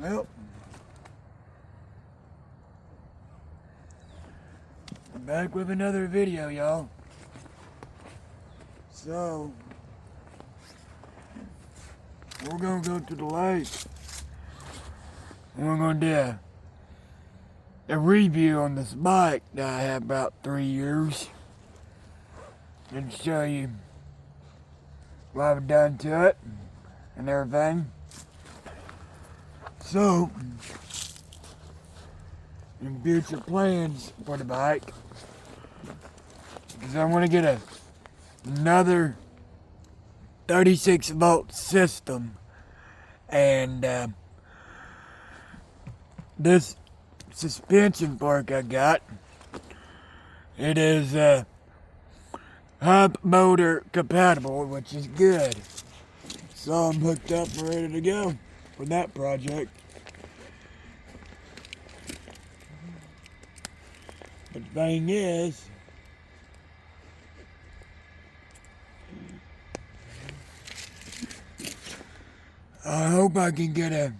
Well, I'm back with another video, y'all. So, we're gonna go to the lake. And we're gonna do a review on this bike that I have about 3 years. And show you what I've done to it and everything. So, in future plans for the bike, because I want to get another 36 volt system, and this suspension fork I got, it is hub motor compatible, which is good. So I'm hooked up and ready to go for that project. But the thing is, I hope I can get a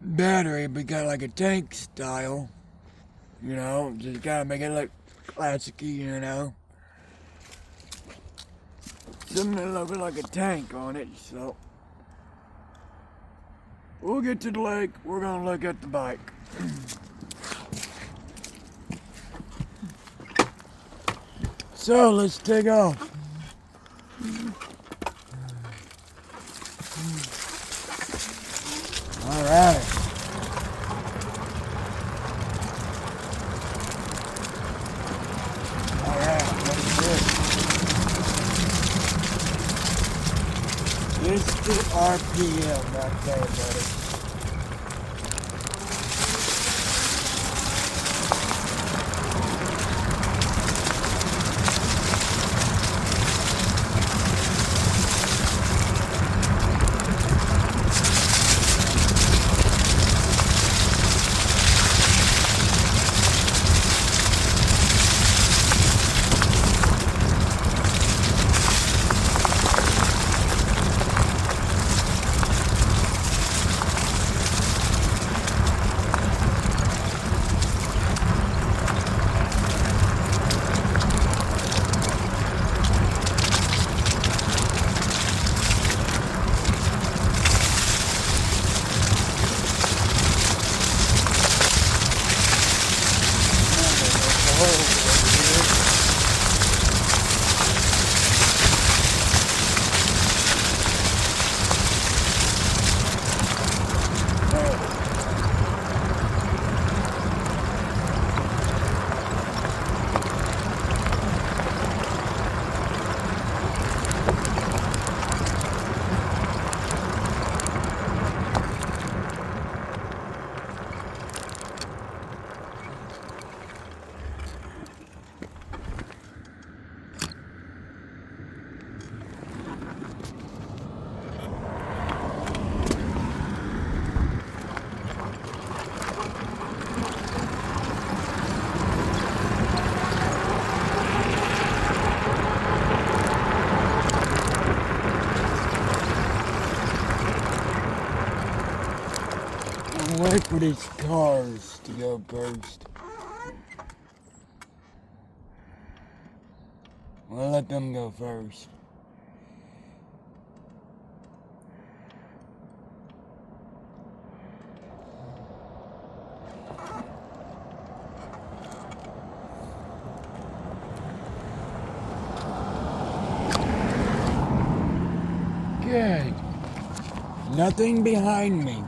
battery, but got like a tank style, you know, just gotta make it look classic-y, you know. Something that looks like a tank on it, so. We'll get to the lake, we're gonna look at the bike. So, let's take off. Alright. Alright, let's do it. This is the RPM right there, buddy. Wait for these cars to go first. We'll let them go first. Good. Nothing behind me.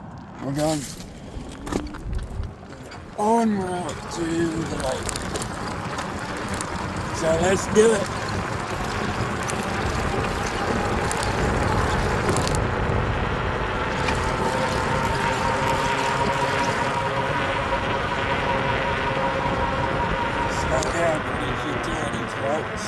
We're going en route to the lake. So let's do it. Slow down for these utilities, folks.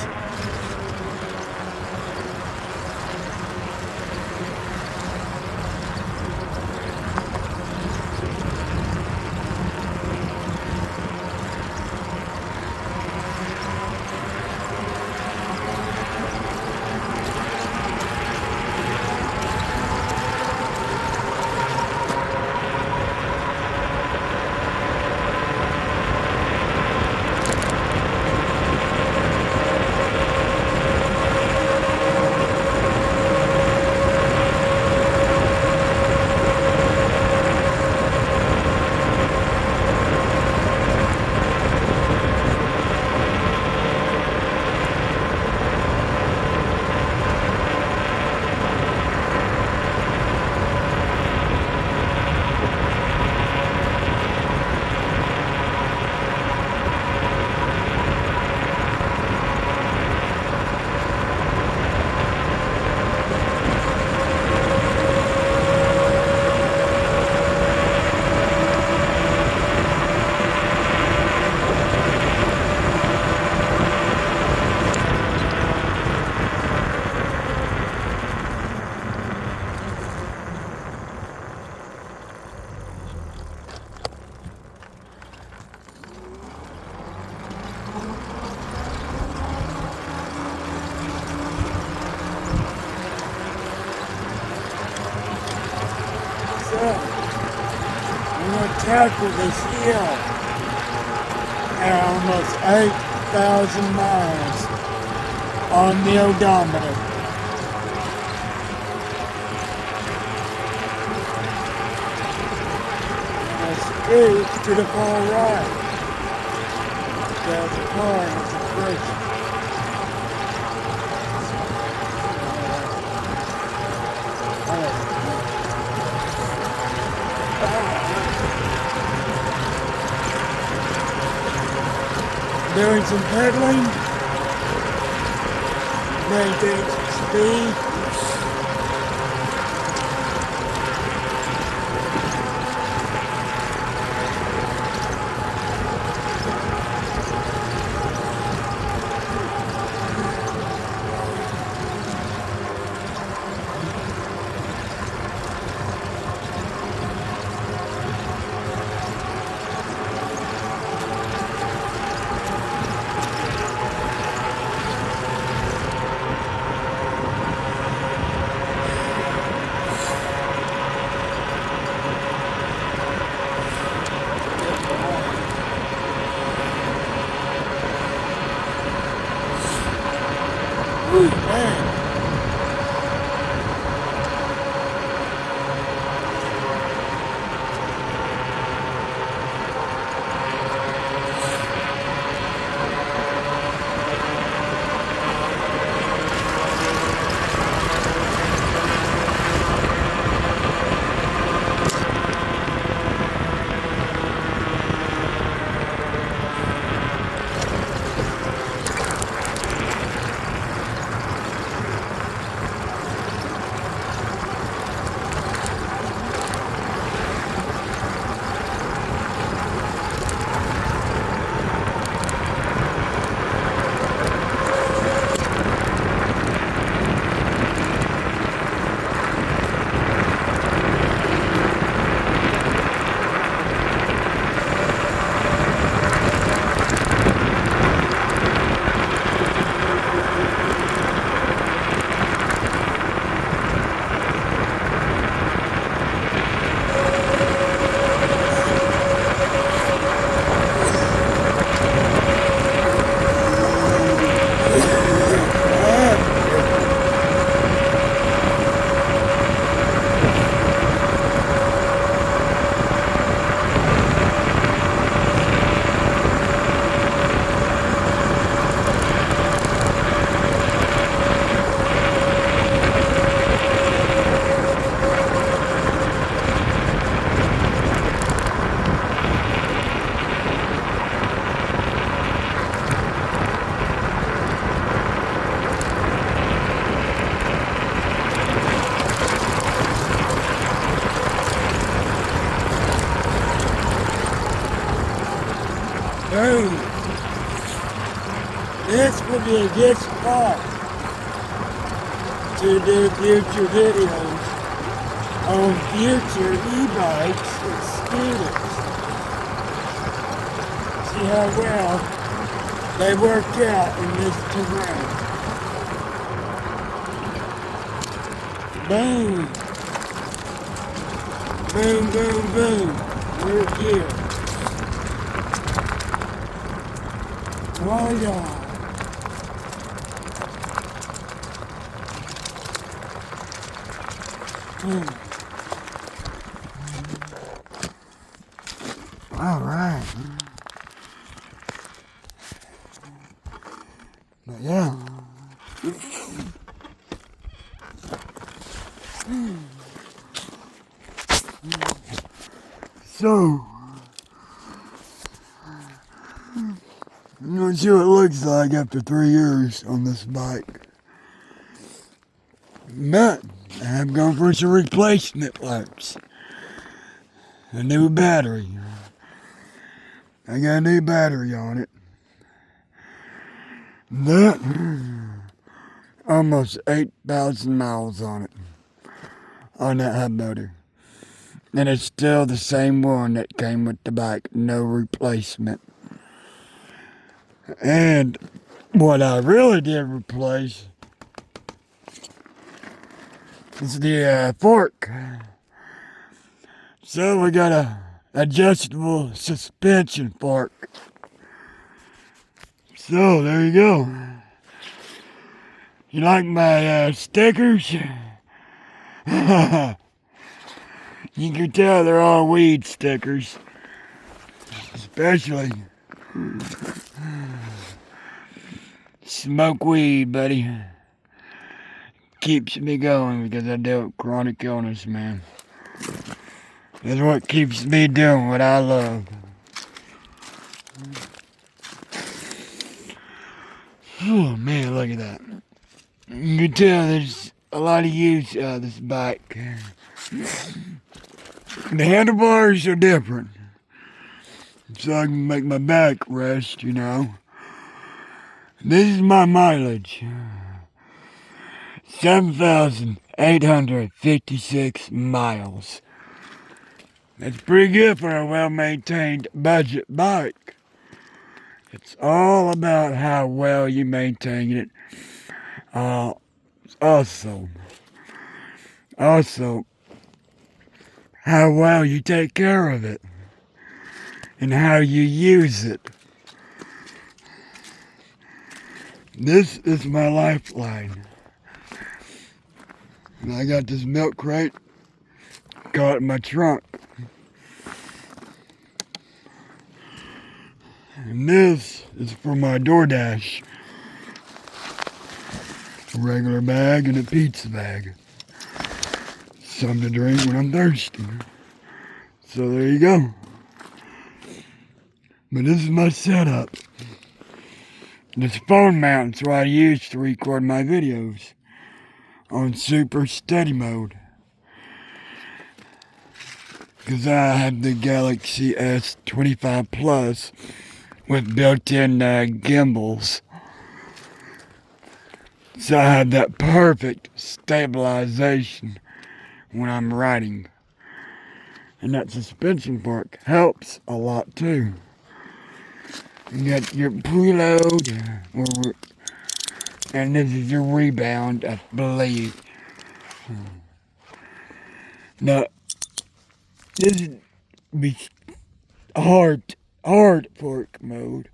tackle this hill at almost 8,000 miles on the odometer. It's to the far right. There's a car and it's approaching. Doing some pedaling, maintaining some speed. Ooh, man. Boom. This will be a good spot to do future videos on future e-bikes and scooters. See how well they work out in this terrain. Boom. Boom, boom, boom. We're here. Right on. All right. But yeah. So, I'm gonna see what it looks like after 3 years on this bike. But I'm going for some replacement parts. A new battery. I got a new battery on it. That almost 8,000 miles on it. On that hub motor. And it's still the same one that came with the bike. No replacement. And what I really did replace is the fork. So we got a adjustable suspension fork. So there you go. You like my stickers? You can tell they're all weed stickers. Especially smoke weed, buddy. Keeps me going because I deal with chronic illness, man. That's what keeps me doing what I love. Oh man, look at that. You can tell there's a lot of use out of this bike. The handlebars are different. So I can make my back rest, you know. This is my mileage. 7,856 miles. That's pretty good for a well-maintained budget bike. It's all about how well you maintain it. Also, how well you take care of it and how you use it. This is my lifeline. And I got this milk crate caught in my trunk. And this is for my DoorDash. A regular bag and a pizza bag. Something to drink when I'm thirsty. So there you go. But this is my setup. This phone mount's what I use to record my videos on super steady mode. Because I have the Galaxy S25 Plus with built-in gimbals. So I have that perfect stabilization when I'm riding. And that suspension fork helps a lot too. You got your preload, and this is your rebound, I believe. Now, this is be hard fork mode,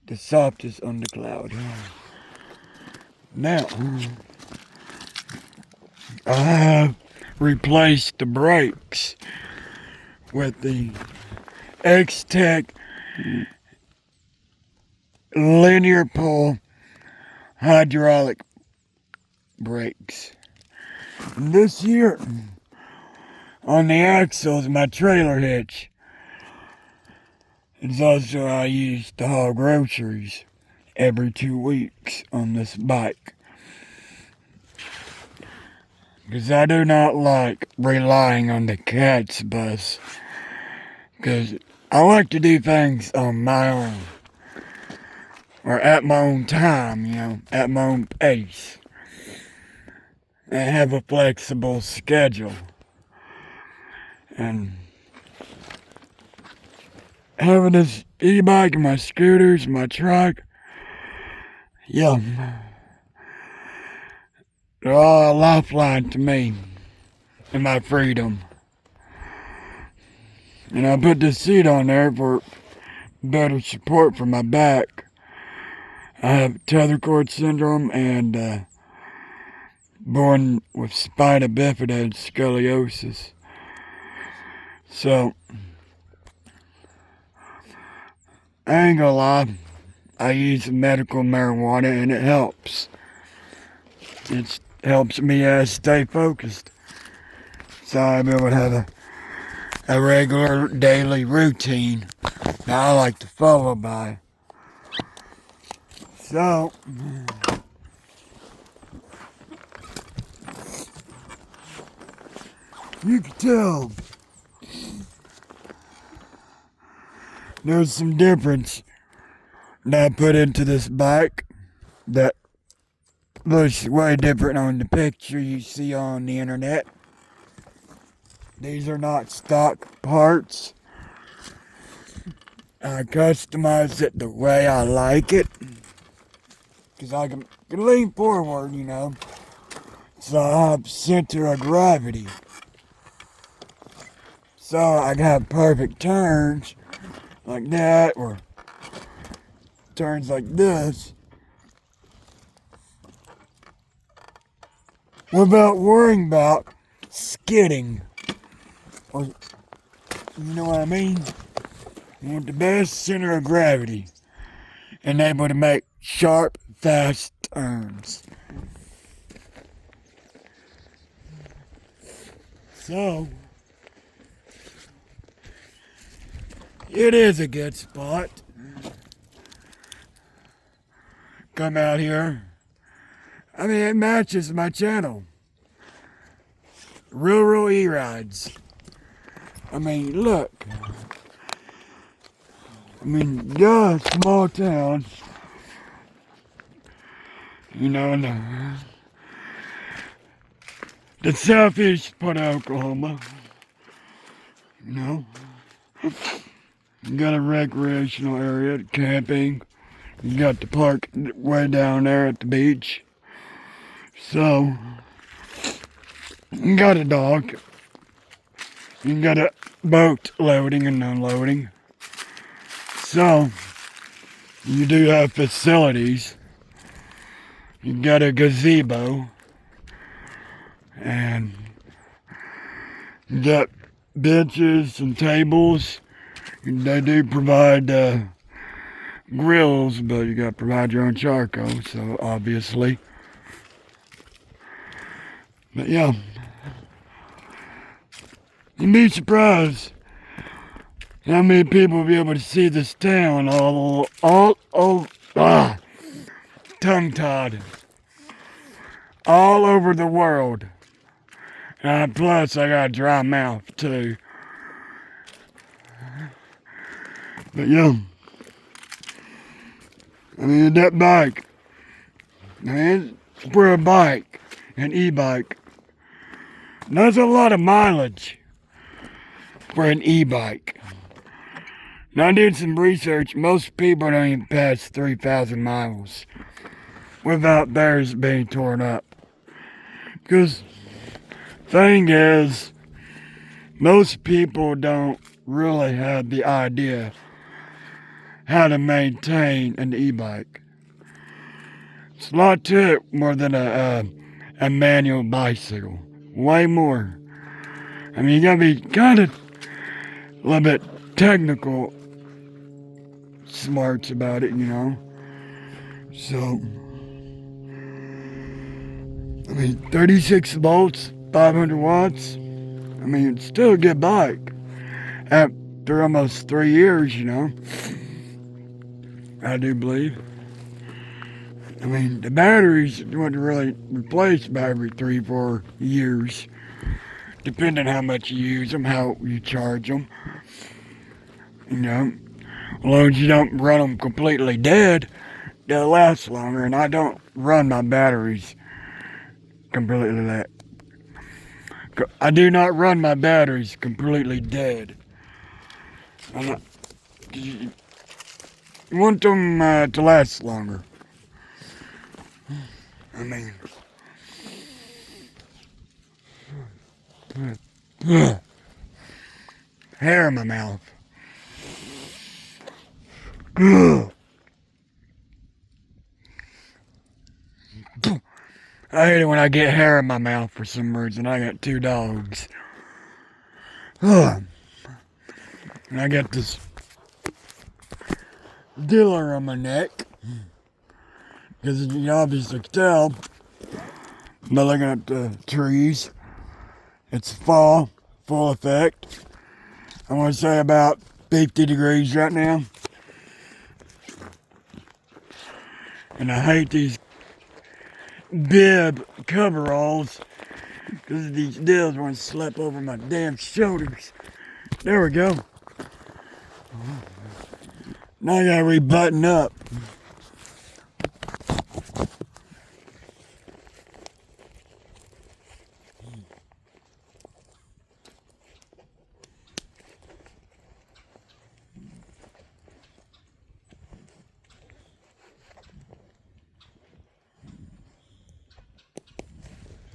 the softest on the cloud. Now, I have replaced the brakes with the X-Tech linear pull hydraulic brakes. And this here on the axles, my trailer hitch. It's also I use to haul groceries every 2 weeks on this bike. Because I do not like relying on the cat's bus. Because I like to do things on my own. Or at my own time, you know, at my own pace. And have a flexible schedule. And having this e-bike and my scooters, my truck, yeah, they're all a lifeline to me and my freedom. And I put this seat on there for better support for my back. I have tether cord syndrome and born with spina bifida and scoliosis. So, I ain't gonna lie, I use medical marijuana and it helps. It helps me stay focused. So I'm able to have a regular daily routine that I like to follow by. So, you can tell there's some difference that I put into this bike that looks way different on the picture you see on the internet. These are not stock parts. I customized it the way I like it. Because I can lean forward, you know. So I have center of gravity. So I got perfect turns like that, or turns like this, without worrying about skidding. Or, you know what I mean? You want the best center of gravity and able to make sharp, fast turns. So, it is a good spot. Come out here. I mean, it matches my channel. Real E-rides. I mean, look. I mean, yeah, small town. You know, in the southeast part of Oklahoma. You know. You got a recreational area, camping. You got the park way down there at the beach. So, you got a dock. You got a boat loading and unloading. So, you do have facilities. You got a gazebo. And you got benches and tables. They do provide grills, but you got to provide your own charcoal, so obviously. But yeah, you'd be surprised how many people will be able to see this town tongue-tied, all over the world. Plus, I got a dry mouth too. But yeah, I mean, that bike, I mean, for a bike, an e-bike, that's a lot of mileage for an e-bike. Now, I did some research. Most people don't even pass 3,000 miles without theirs being torn up. Because, thing is, most people don't really have the idea how to maintain an e-bike. It's a lot to it more than a manual bicycle. Way more. I mean, you gotta be kind of a little bit technical smarts about it, you know. So, I mean, 36 volts, 500 watts. I mean, it's still a good bike. After almost 3 years, you know. I do believe. I mean, the batteries wouldn't really replace about every 3-4 years, depending on how much you use them, how you charge them. You know, as long as you don't run them completely dead, they'll last longer. And I don't run my batteries completely dead. I do not run my batteries completely dead. You want them to last longer. I mean, hair in my mouth. I hate it when I get hair in my mouth for some reason. I got 2 dogs. And I got this dealer on my neck. Because you obviously can tell by looking at the trees. It's fall, full effect. I want to say about 50 degrees right now. And I hate these bib coveralls because these deals want to slip over my damn shoulders. There we go. Now I gotta re-button up.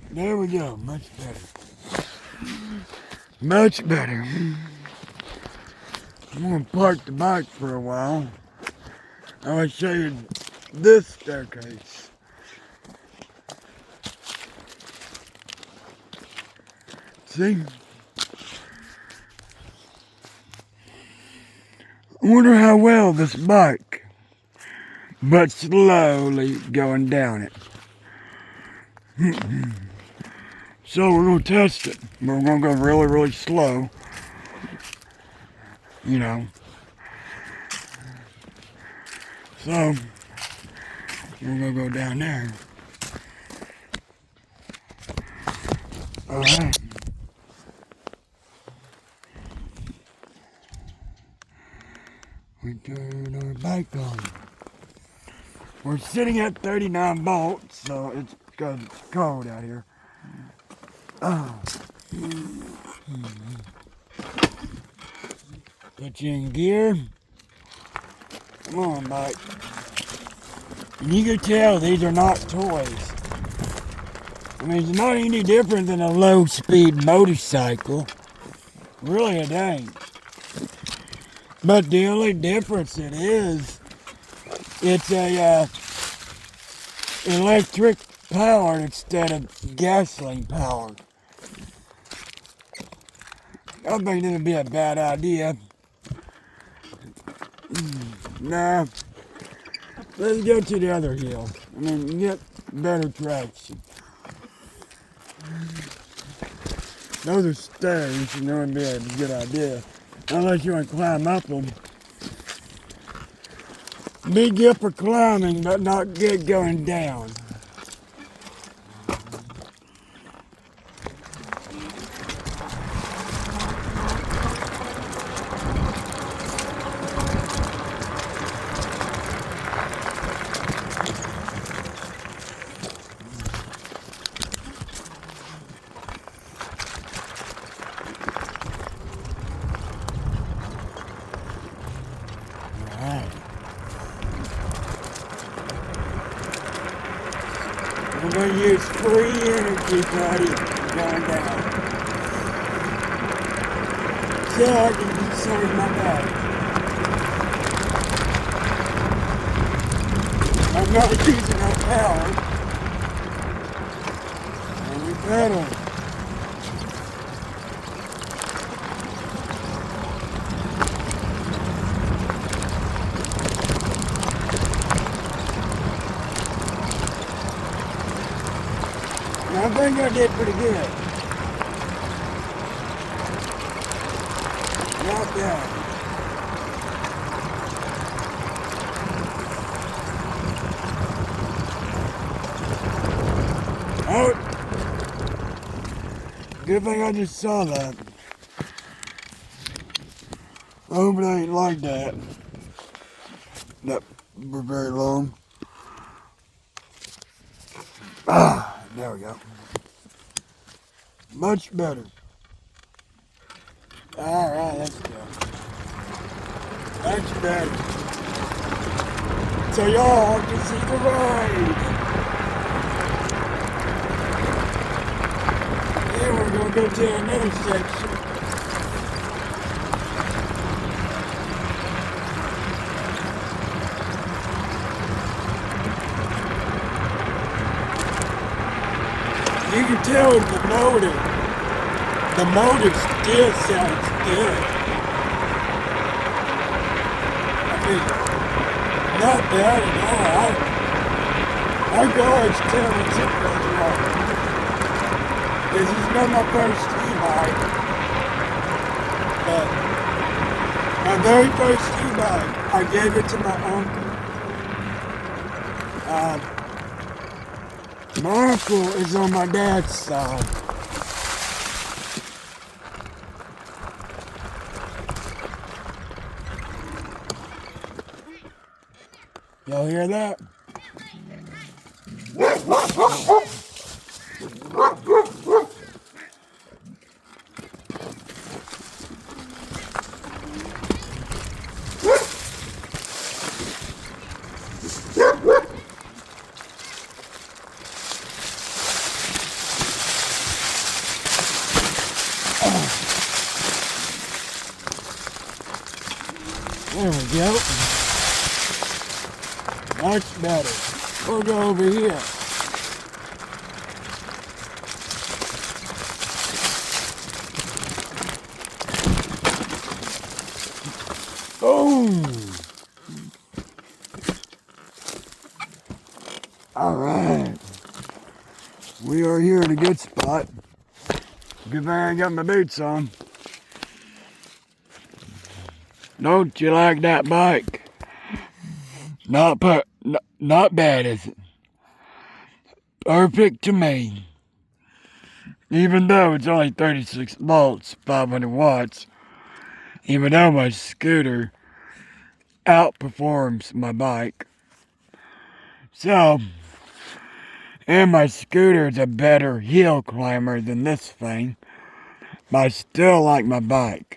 There we go, much better. Much better. I'm gonna park the bike for a while. I want to show you this staircase. See? I wonder how well this bike, but slowly going down it. So we're going to test it. We're going to go really, really slow. You know. So, we're going to go down there. Alright. We turn our bike on. We're sitting at 39 volts, so it's because it's cold out here. Oh. Put you in gear. Come on, bike. And you can tell these are not toys. I mean, it's not any different than a low-speed motorcycle. Really, it ain't. But the only difference it is, it's a electric powered instead of gasoline powered. I think this would be a bad idea. Nah. Let's go to the other hill. I mean, you get better traction. Those are stairs, and that would be a good idea. Unless you want to climb up them. Be good for climbing, but not good going down. We're going to use free energy, buddy, going down. So I can conserve my body. I'm not using no power. And we pedal. I think I did pretty good. Not bad. Oh! Good thing I just saw that. I hope it ain't like that. That for very long. Ah, there we go. Much better. Alright, let's go. Much better. So y'all can see the ride. Then we're going to go to another section. You can tell the motor still sounds good. I mean, not bad at all. My guards tell me it's really wrong. Because he's not my first e-bike. But my very first e-bike, I gave it to my uncle. My uncle is on my dad's side. Y'all hear that? Yep. Much better. We'll go over here. Boom! Alright. We are here at a good spot. Good thing I got my boots on. Don't you like that bike? Not bad, is it? Perfect to me. Even though it's only 36 volts, 500 watts. Even though my scooter outperforms my bike. So, and my scooter is a better hill climber than this thing. But I still like my bike.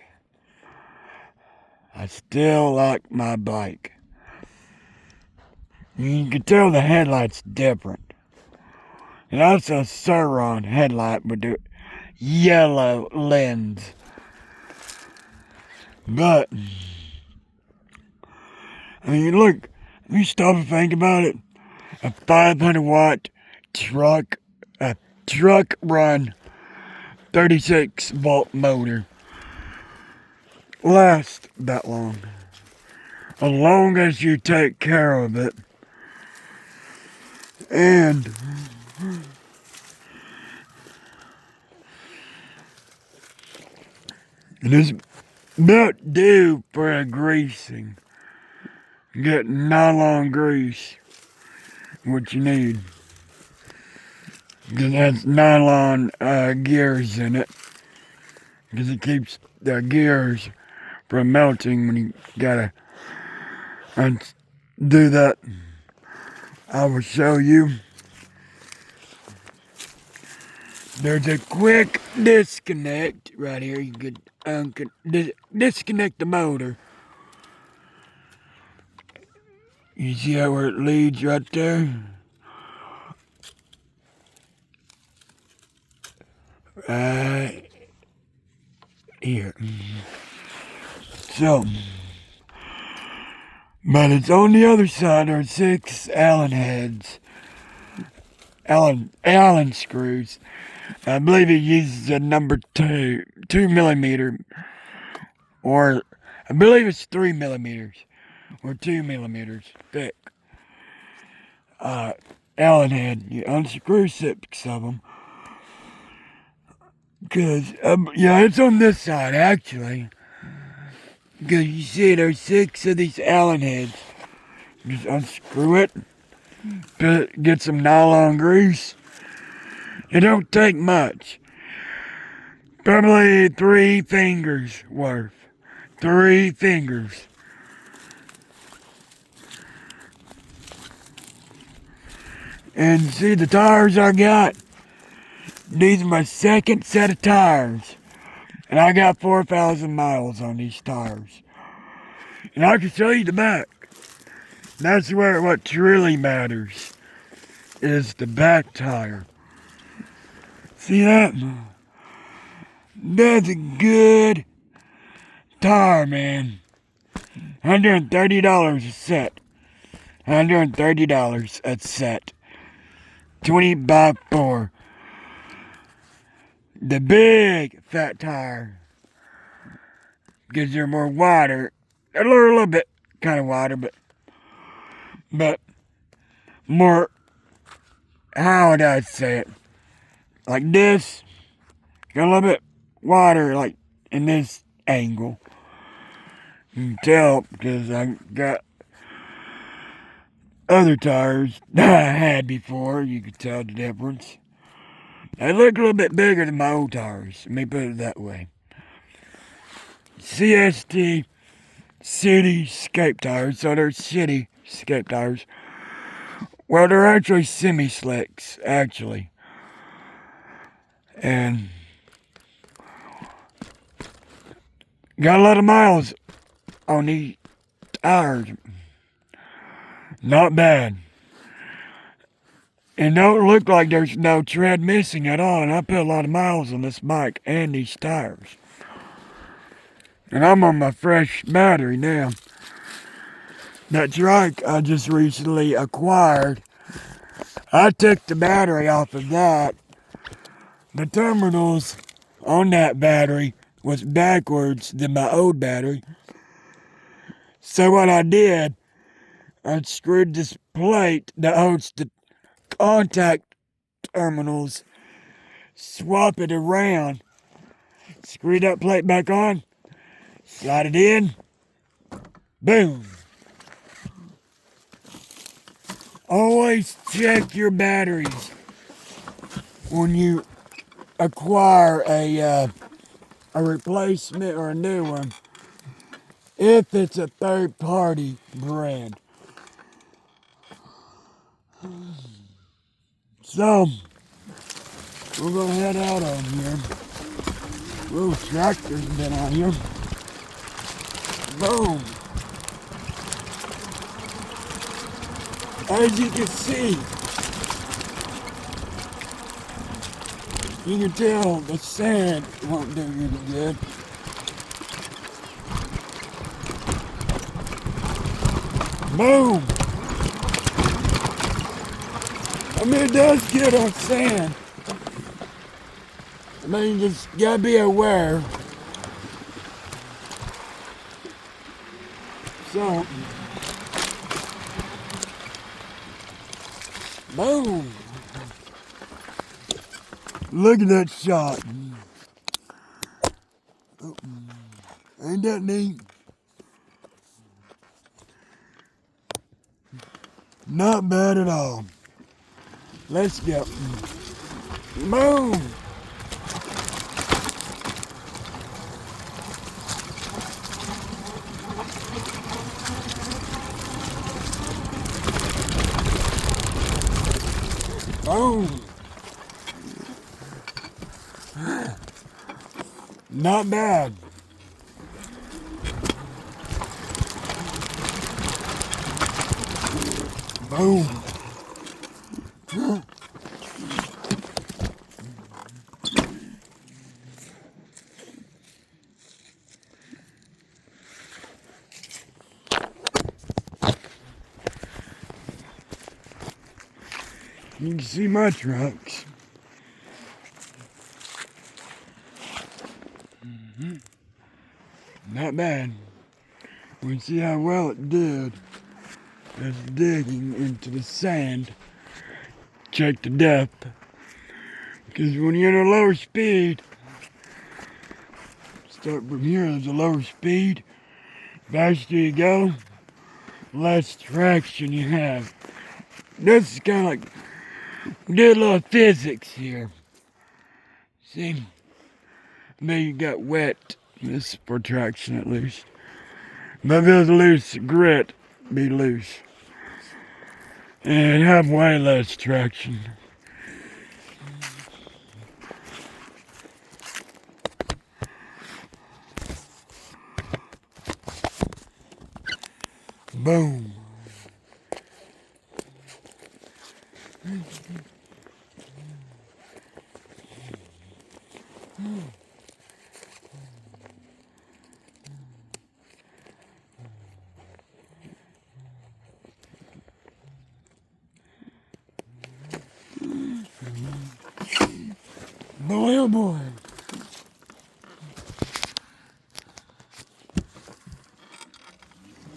I still like my bike. You can tell the headlight's different. And that's a Sauron headlight with the yellow lens. But, I mean, look, you stop and think about it. A 500 watt truck run 36 volt motor lasts that long. As long as you take care of it. And it is not due for a greasing. Get nylon grease, what you need. Because it has nylon gears in it. Because it keeps the gears from melting when you gotta do that. I will show you. There's a quick disconnect right here. You could disconnect the motor. You see how where it leads right there? Right here. So, but it's on the other side. There are 6 Allen heads. Allen screws. I believe it uses a number 2 millimeter, or I believe it's 3 millimeters, or 2 millimeters thick. Allen head. You unscrew 6 of them. Because, yeah, it's on this side, actually. Because you see, there's 6 of these Allen heads. Just unscrew it. Get some nylon grease. It don't take much. Probably 3 fingers worth. 3 fingers. And see the tires I got? These are my second set of tires. And I got 4,000 miles on these tires. And I can show you the back. That's where what really matters. Is the back tire. See that? That's a good tire, man. $130 a set. $130 a set. 20 by 4. The big fat tire gives you more wider, a little bit kind of wider, but more, how would I say it? Like this, got a little bit wider, like in this angle. You can tell because I got other tires that I had before. You could tell the difference. They look a little bit bigger than my old tires. Let me put it that way. CST City Scape tires. So they're city Scape tires. Well, they're actually semi-slicks, actually. And got a lot of miles on these tires. Not bad. And don't look like there's no tread missing at all. And I put a lot of miles on this bike and these tires. And I'm on my fresh battery now. that truck I just recently acquired, I took the battery off of that. The terminals on that battery was backwards than my old battery. So what I did, I screwed this plate that holds the contact terminals, swap it around, screw that plate back on, slide it in, boom. Always check your batteries when you acquire a replacement or a new one, if it's a third-party brand. So, we're gonna head out on here. Little tractor's been out here. Boom. As you can see, you can tell the sand won't do any good. Boom! I mean, it does good on sand. I mean, you just gotta be aware. So, boom! Look at that shot. Ain't that neat? Not bad at all. Let's go. Boom! Boom! Not bad. Boom. You can see my trucks. Not bad. We see how well it did. It's digging into the sand. Check the depth. Because when you're at a lower speed, start from here, there's a lower speed. Faster you go, less traction you have. This is kind of like, we did a little physics here. See? Maybe you got wet. This is for traction at least. But if it was loose grit, be loose. And have way less traction. Boom. Boy, oh boy.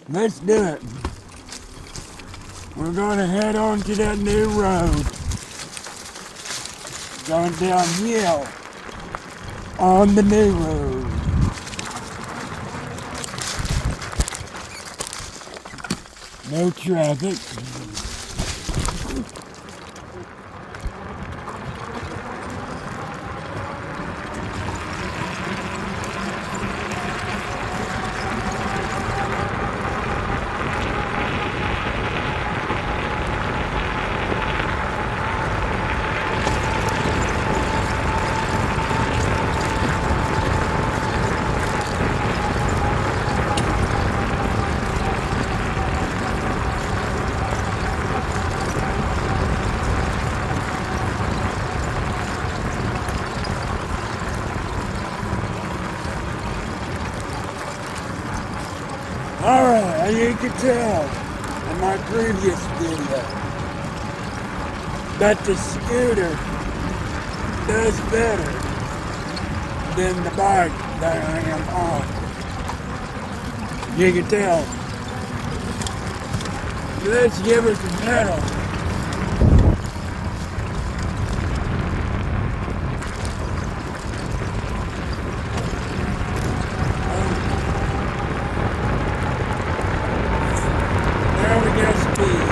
Let's do it. We're gonna head on to that new road. Going downhill on the new road. No traffic. Alright, you can tell. in my previous video that the scooter does better than the bike that I am on. You can tell. Let's give it some pedal. There we go, speed.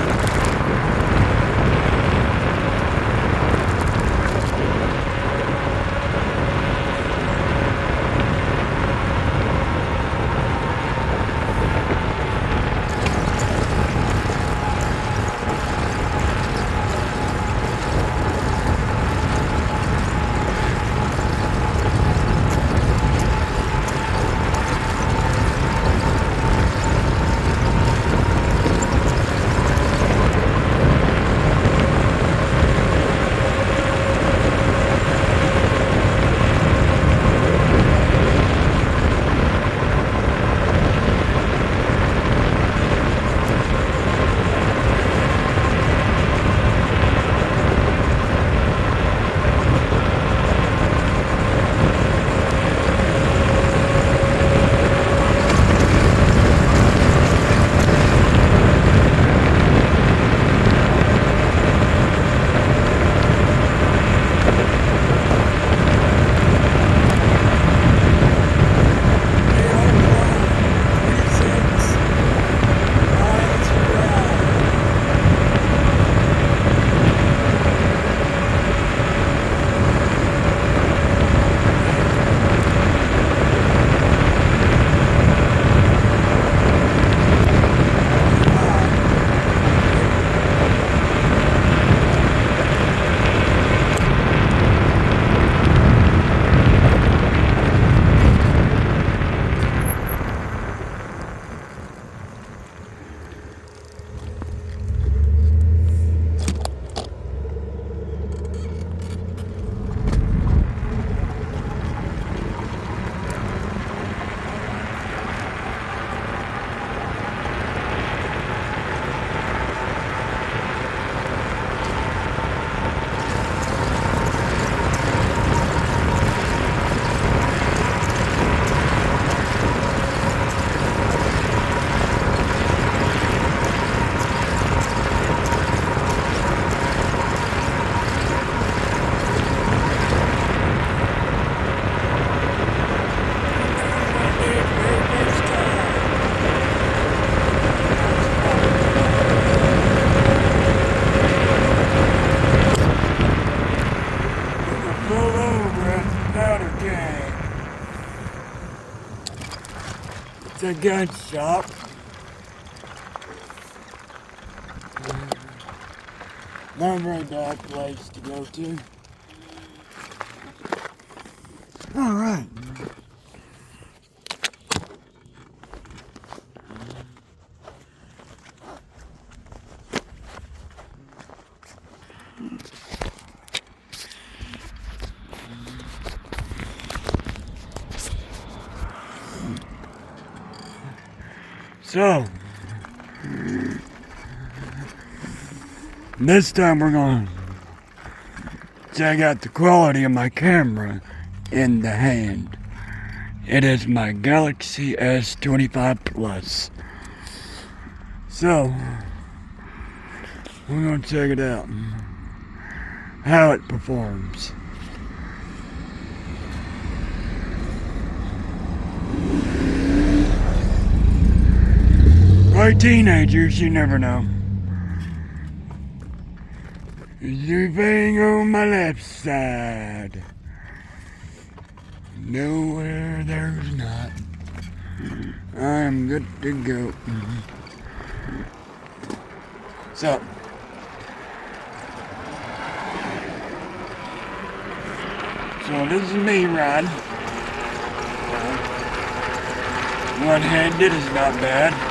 It's a gun shop. Not a very bad place to go to. All right. So, this time we're going to check out the quality of my camera in the hand. It is my Galaxy S25 Plus. So, we're going to check it out. How it performs. Like teenagers, you never know. Everything on my left side. Nowhere there's not. I'm good to go. So. So this is me riding. One-handed is not bad.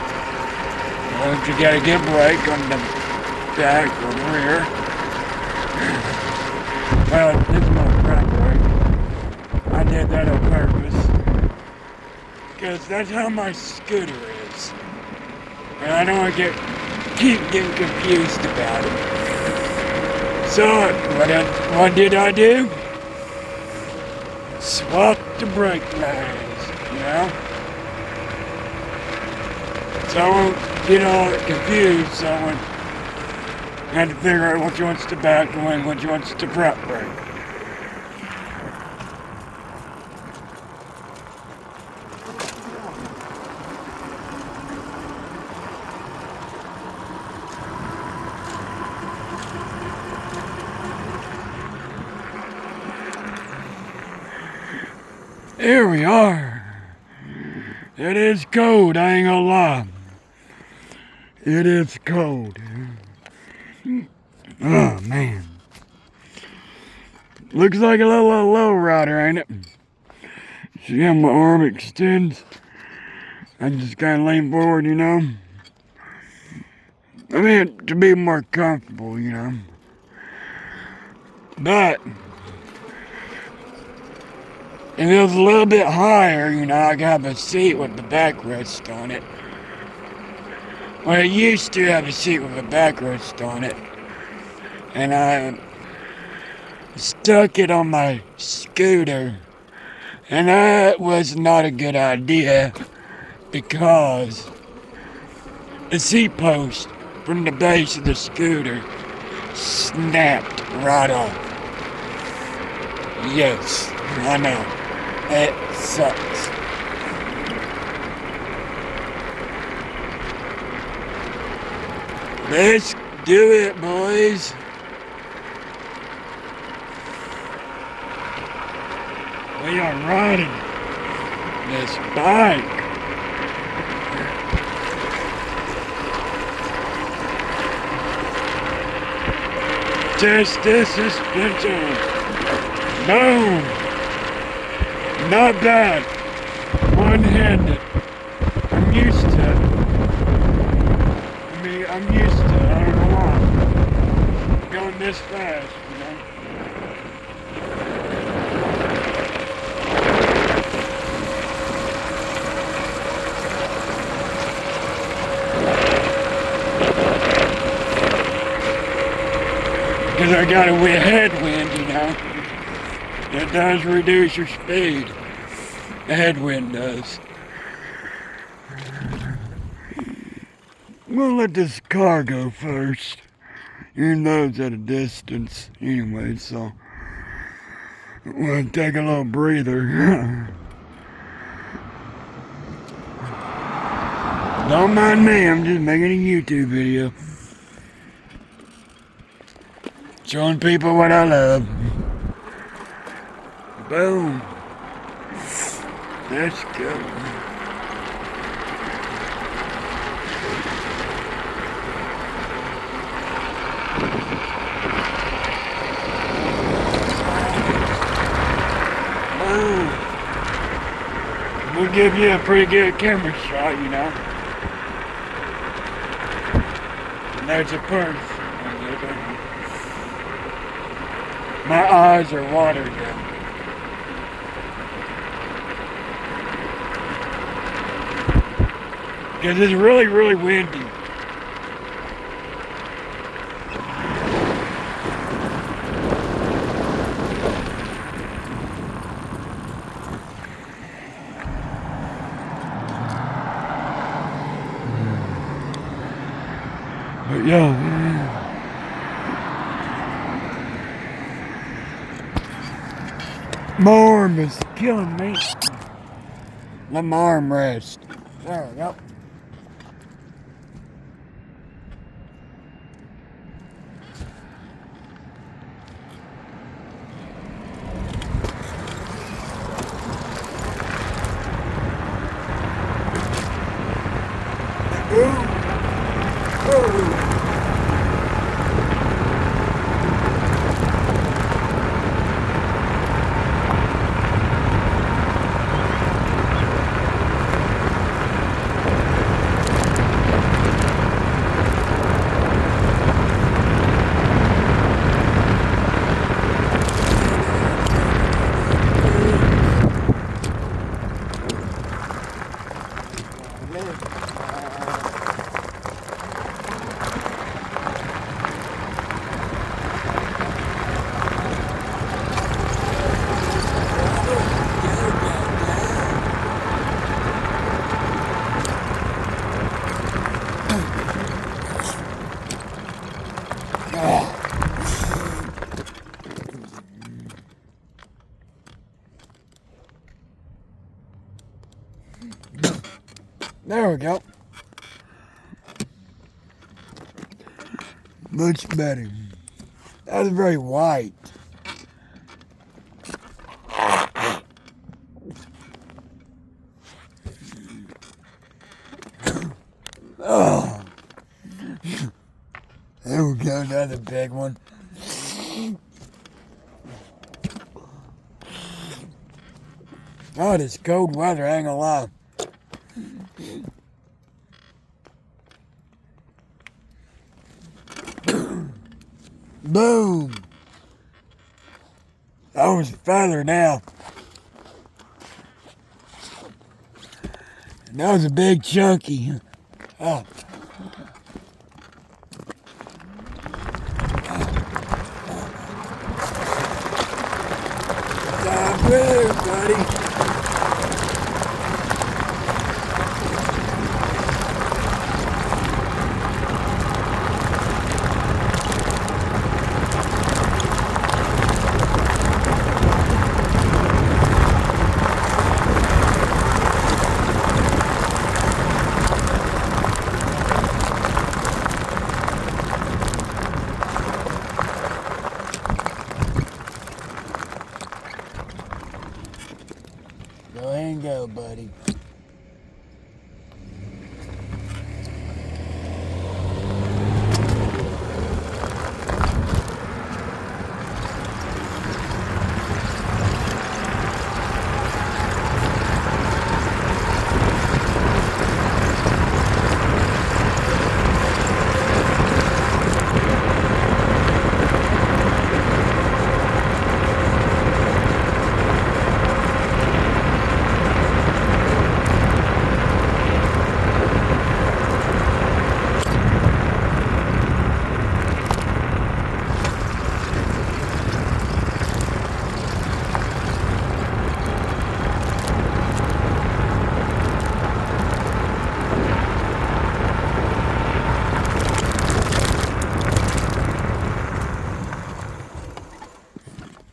If you got a good brake on the back or rear. Well, this is my front brake. I did that on purpose. Because that's how my scooter is. And I don't want to get keep getting confused about it. So, what did I do? Swap the brake lines, you know? So I won't get all confused, so I had to figure out which one's the back one, which one's the front brake. Here we are. It is cold, I ain't gonna lie. It is cold. Oh man. Looks like a little low rider, ain't it? See how my arm extends? I just kinda lean forward, you know? I mean, to be more comfortable, you know? But if it was a little bit higher, you know, I could have a seat with the backrest on it. Well, I used to have a seat with a backrest on it. And I stuck it on my scooter. And that was not a good idea because the seat post from the base of the scooter snapped right off. Yes, I know. It sucks. Let's do it, boys. We are riding this bike. Test the suspension. Boom. Not bad. One-handed. I'm used to it. I'm used to it. I don't know why. Going this fast, you know. Because I got a headwind, you know. It does reduce your speed. The headwind does. We'll let this car go first. Even though it's at a distance anyway, so we'll take a little breather. Don't mind me, I'm just making a YouTube video. Showing people what I love. Boom. Let's go. Boom. We'll give you a pretty good camera shot, you know. And there's a purse. My eyes are watered down. Because it's really, really windy. But yo, my arm is killing me. Let my arm rest. There we go. There we go. Much better. That was very white. Oh. There we go, another big one. Oh, this cold weather, I ain't gonna lie. Boom! That was a feather now. And that was a big chunky. Oh. Stop there, buddy. Go ahead and go, buddy.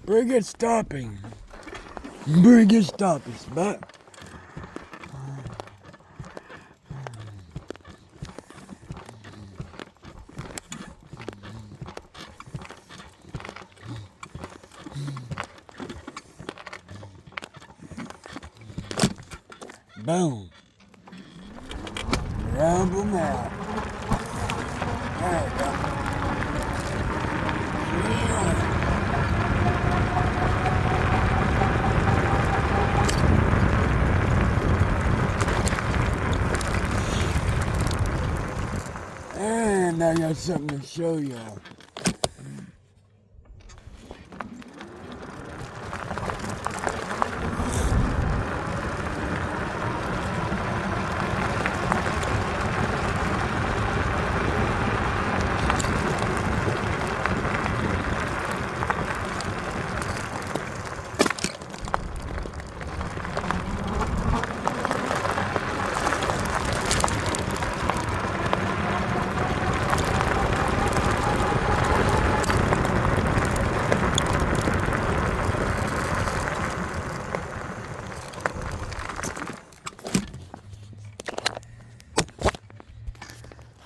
Pretty good stopping. Pretty good stopping, but boom. Rub them out. There we go. Yeah. And I got something to show y'all.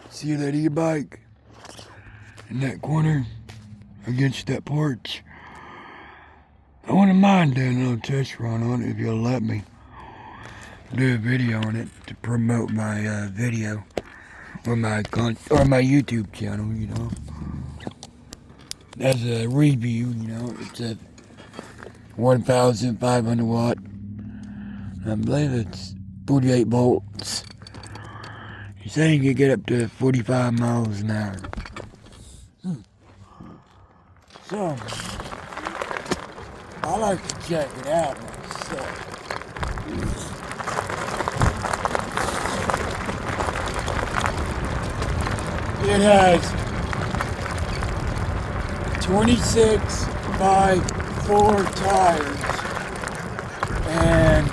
See that e-bike in that corner against that porch? I wouldn't mind doing a little test run on it if you'll let me do a video on it to promote my video or my YouTube channel, you know. As a review, you know, it's a 1,500 watt. I believe it's 48 volts. You say you can get up to 45 miles an hour. So, I like to check it out myself. It has 26/4 tires and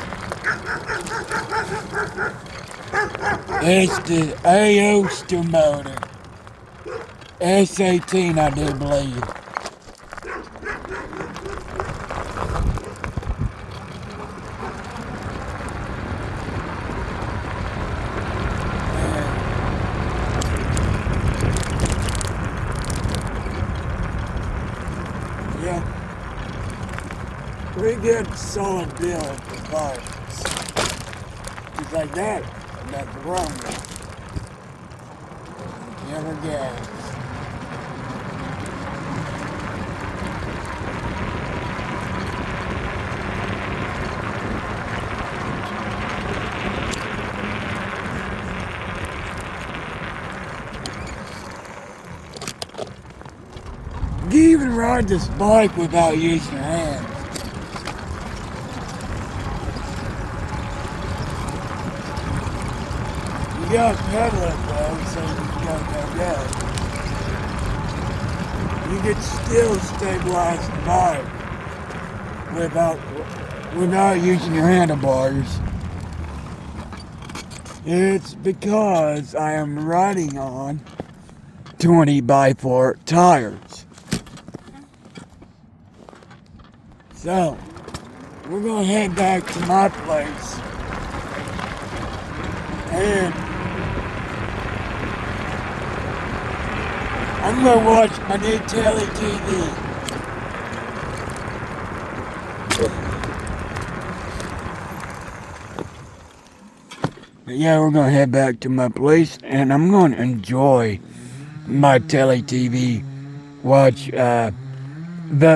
it's the Aostirmotor S18, I do believe. good solid build of parts. Just like that, nothing wrong with it. Never gas. You can even ride this bike without using your hands. You gotta pedal it though, so you gotta go. You can still stabilize the bike without using your handlebars. It's because I am riding on 20x4 tires. So, we're gonna head back to my place and I'm gonna watch my new telly TV. But yeah, we're gonna head back to my place and I'm gonna enjoy my telly TV. Watch the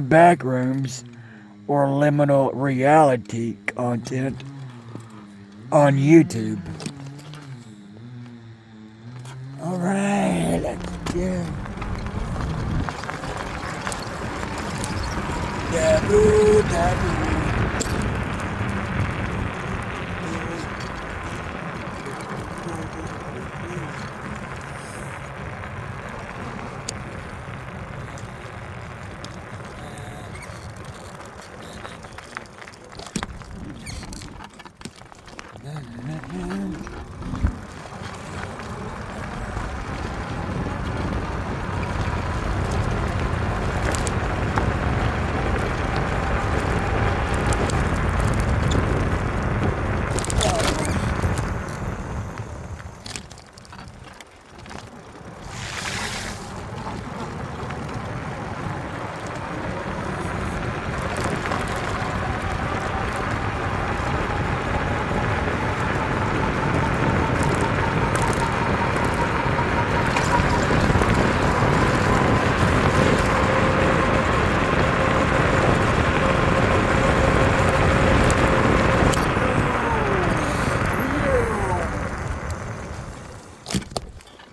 back rooms or liminal reality content on YouTube. Alright, let's go. Daboo, daboo.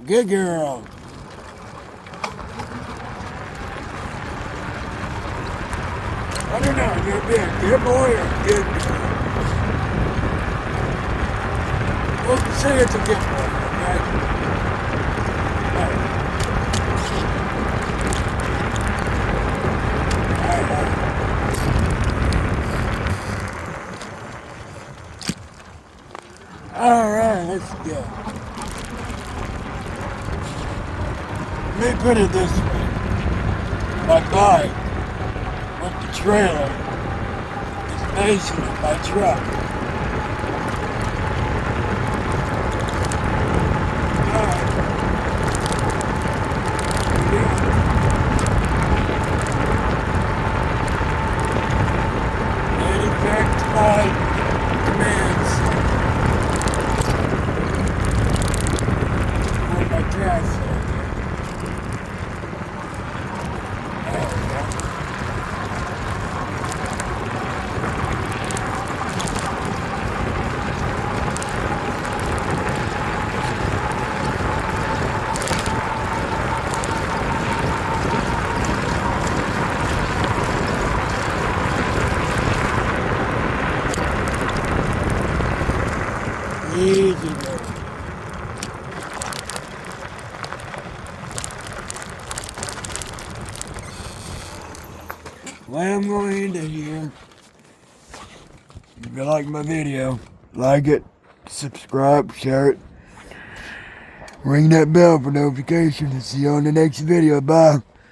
Good girl. I don't know, you're being a good boy or a good girl. Well, say it's a good boy, okay? Alright, let's go. Let me put it this way. My bike with the trailer is basically my truck. And in fact, my commands for my gas. Easy, baby. Well, I'm going to end it here. If you like my video, like it, subscribe, share it, ring that bell for notifications, and see you on the next video. Bye.